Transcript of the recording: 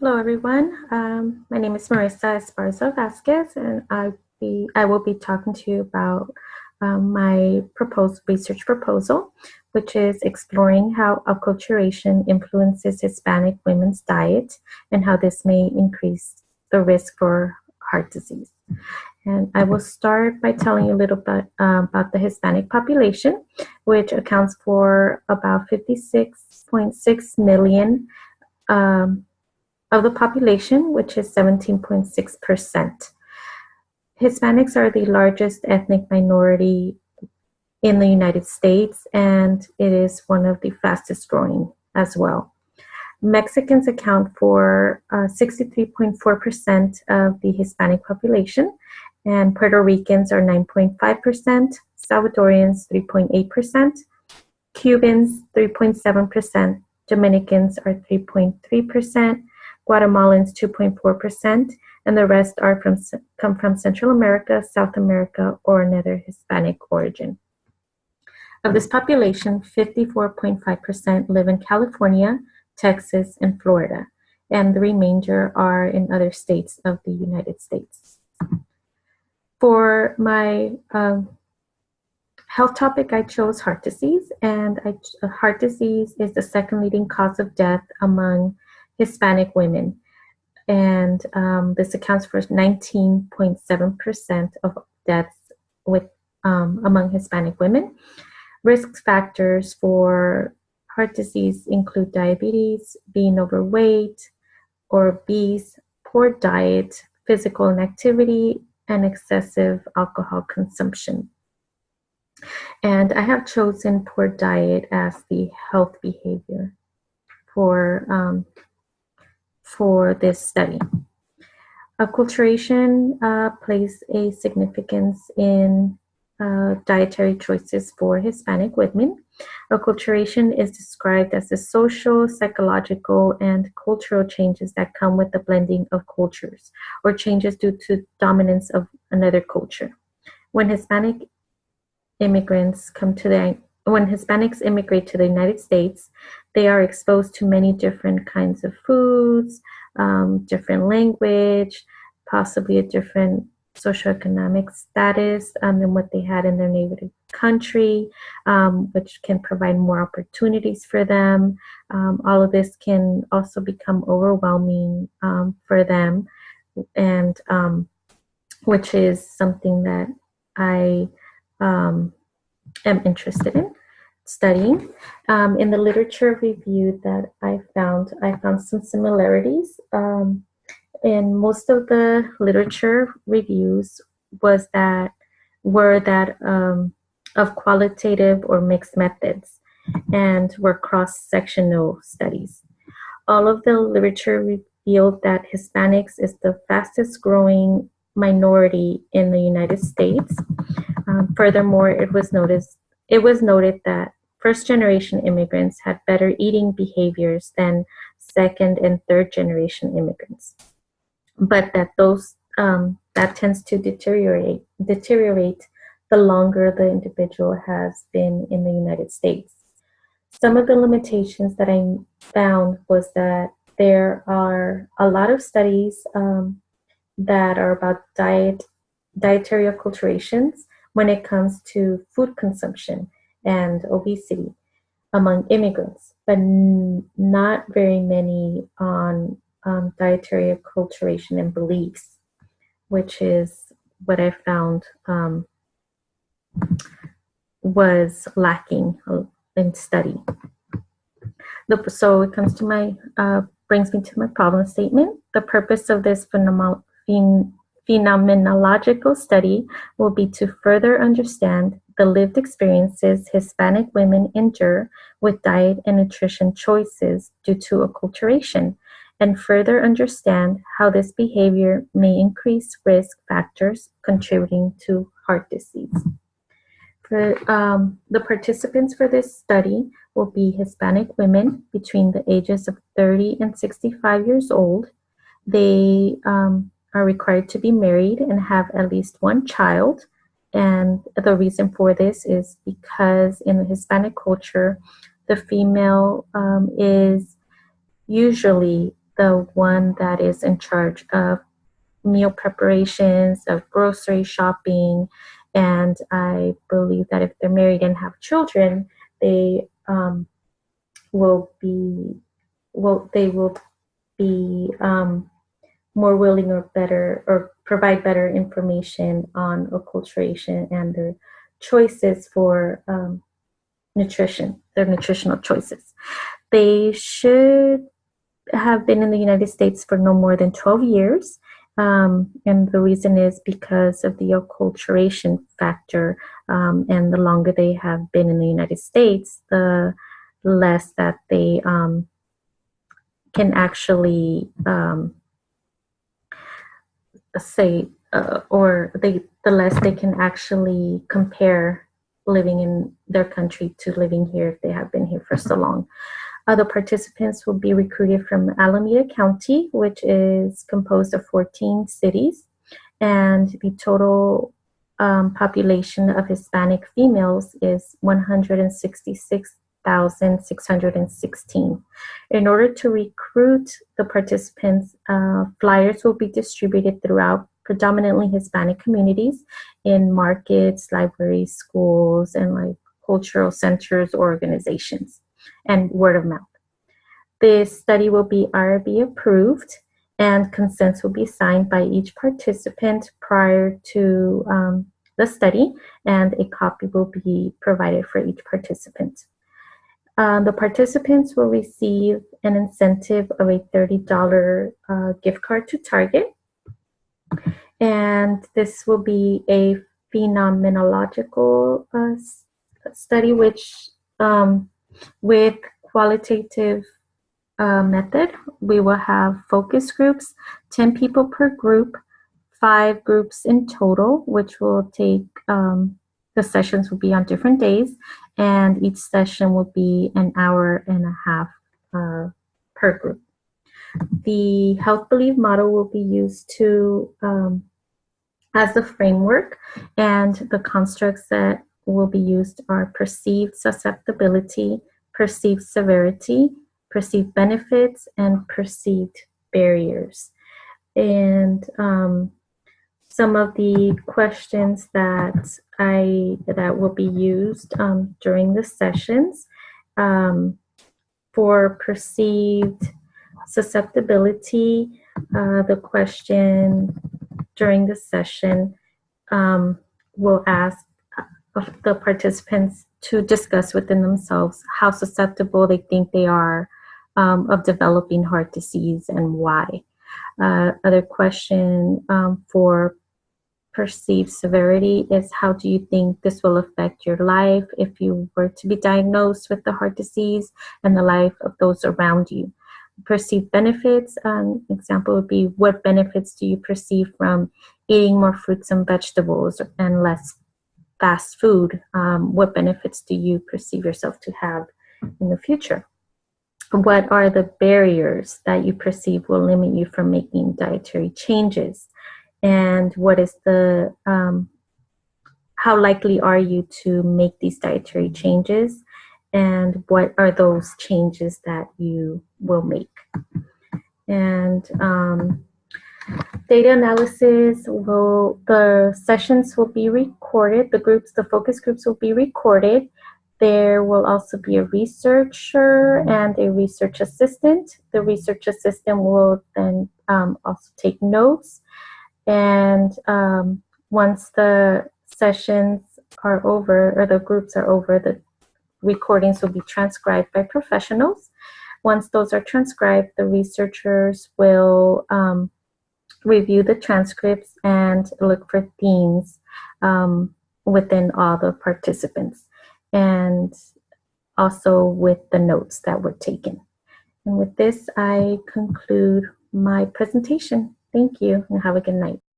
Hello, everyone. My name is Marissa Esparza Vasquez, and I will be talking to you about my proposed research proposal, which is exploring how acculturation influences Hispanic women's diet and how this may increase the risk for heart disease. And I will start by telling you a little bit about the Hispanic population, which accounts for about 56.6 million um, of the population, which is 17.6%. Hispanics are the largest ethnic minority in the United States, and it is one of the fastest growing as well. Mexicans account for 63.4% of the Hispanic population, and Puerto Ricans are 9.5%, Salvadorians 3.8%, Cubans 3.7%, Dominicans are 3.3%, Guatemalans 2.4%, and the rest come from Central America, South America, or another Hispanic origin. Of this population, 54.5% live in California, Texas, and Florida, and the remainder are in other states of the United States. For my health topic, I chose heart disease, and heart disease is the second leading cause of death among Hispanic women, and this accounts for 19.7% of deaths among Hispanic women. Risk factors for heart disease include diabetes, being overweight or obese, poor diet, physical inactivity, and excessive alcohol consumption. And I have chosen poor diet as the health behavior for this study. Acculturation plays a significance in dietary choices for Hispanic women. Acculturation is described as the social, psychological, and cultural changes that come with the blending of cultures or changes due to dominance of another culture. When Hispanics immigrate to the United States, they are exposed to many different kinds of foods, different language, possibly a different socioeconomic status than what they had in their native country, which can provide more opportunities for them. All of this can also become overwhelming for them, and which is something that I am interested in studying. In the literature review that I found some similarities. In most of the literature reviews were that of qualitative or mixed methods, and were cross-sectional studies. All of the literature revealed that Hispanics is the fastest growing minority in the United States. Furthermore, it was noted that first generation immigrants had better eating behaviors than second and third generation immigrants, but that that tends to deteriorate the longer the individual has been in the United States. Some of the limitations that I found was that there are a lot of studies that are about dietary acculturations when it comes to food consumption and obesity among immigrants, but not very many on dietary acculturation and beliefs, which is what I found was lacking in study. So it comes to brings me to my problem statement. The purpose of this phenomenological study will be to further understand the lived experiences Hispanic women endure with diet and nutrition choices due to acculturation, and further understand how this behavior may increase risk factors contributing to heart disease. For the participants for this study will be Hispanic women between the ages of 30 and 65 years old. They are required to be married and have at least one child. And the reason for this is because in the Hispanic culture, the female is usually the one that is in charge of meal preparations, of grocery shopping, and I believe that if they're married and have children, they will be they will be more willing or better or provide better information on acculturation and their choices for nutrition, their nutritional choices. They should have been in the United States for no more than 12 years. And the reason is because of the acculturation factor. And the longer they have been in the United States, the less that they can actually say, the less they can actually compare living in their country to living here if they have been here for so long. The participants will be recruited from Alameda County, which is composed of 14 cities, and the total population of Hispanic females is 166,616. In order to recruit the participants, flyers will be distributed throughout predominantly Hispanic communities in markets, libraries, schools, and like cultural centers, organizations, and word of mouth. This study will be IRB approved, and consents will be signed by each participant prior to the study, and a copy will be provided for each participant. The participants will receive an incentive of a $30 gift card to Target, and this will be a phenomenological study, which with qualitative method, we will have focus groups, 10 people per group, 5 groups in total, which will take, the sessions will be on different days, and each session will be an hour and a half per group. The health belief model will be used to as the framework, and the constructs that will be used are perceived susceptibility, perceived severity, perceived benefits, and perceived barriers. And some of the questions that will be used during the sessions, for perceived susceptibility, the question during the session will ask the participants to discuss within themselves how susceptible they think they are of developing heart disease and why. Other question for perceived severity is, how do you think this will affect your life if you were to be diagnosed with the heart disease and the life of those around you? Perceived benefits, example would be, what benefits do you perceive from eating more fruits and vegetables and less fast food? What benefits do you perceive yourself to have in the future? What are the barriers that you perceive will limit you from making dietary changes? And what is the, how likely are you to make these dietary changes? And what are those changes that you will make? And data analysis the sessions will be recorded, the focus groups will be recorded. There will also be a researcher and a research assistant. The research assistant will then also take notes. And once the sessions are over, or the groups are over, the recordings will be transcribed by professionals. Once those are transcribed, the researchers will review the transcripts and look for themes within all the participants, and also with the notes that were taken. And with this, I conclude my presentation. Thank you, and have a good night.